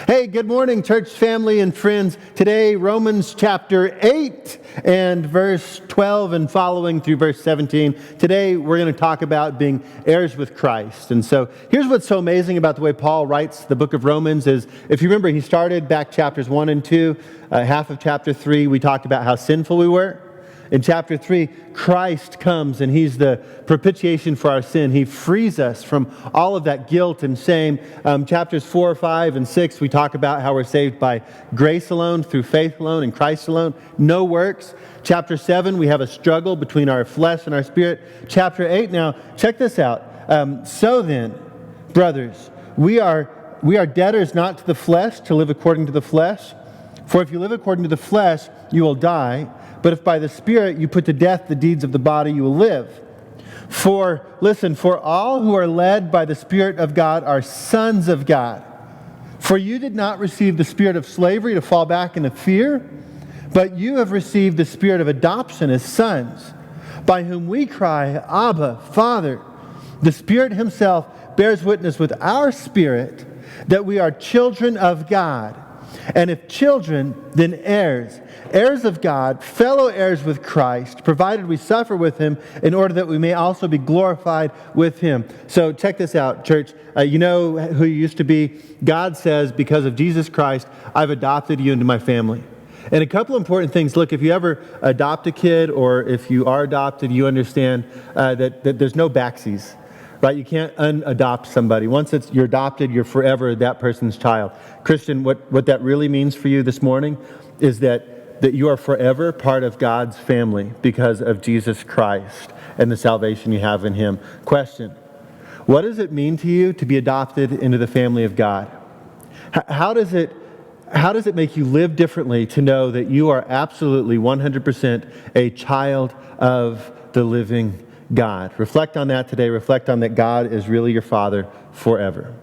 Hey, good morning, church family and friends. Today, Romans chapter 8 and verse 12 and following through verse 17. Today, we're going to talk about being heirs with Christ. And so, here's what's so amazing about the way Paul writes the book of Romans is, if you remember, he started back chapters 1 and 2, half of chapter 3, we talked about how sinful we were. In chapter 3, Christ comes and he's the propitiation for our sin. He frees us from all of that guilt and shame. Chapters 4, 5, and 6, we talk about how we're saved by grace alone, through faith alone, in Christ alone, no works. Chapter 7, we have a struggle between our flesh and our spirit. Chapter 8, now, check this out. So then, brothers, we are debtors not to the flesh, to live according to the flesh. For if you live according to the flesh, you will die. But if by the Spirit you put to death the deeds of the body, you will live. For all who are led by the Spirit of God are sons of God. For you did not receive the spirit of slavery to fall back into fear, but you have received the spirit of adoption as sons, by whom we cry, Abba, Father. The Spirit himself bears witness with our spirit that we are children of God. And if children, then heirs, heirs of God, fellow heirs with Christ, provided we suffer with him in order that we may also be glorified with him. So check this out, church. You know who you used to be? God says, because of Jesus Christ, I've adopted you into my family. And a couple important things. Look, if you ever adopt a kid or if you are adopted, you understand that there's no backsies. Right? You can't unadopt somebody. Once you're adopted, you're forever that person's child. Christian, what that really means for you this morning is that you are forever part of God's family because of Jesus Christ and the salvation you have in him. Question, what does it mean to you to be adopted into the family of God? How does it make you live differently to know that you are absolutely 100% a child of the living God? Reflect on that today. Reflect on that God is really your Father forever.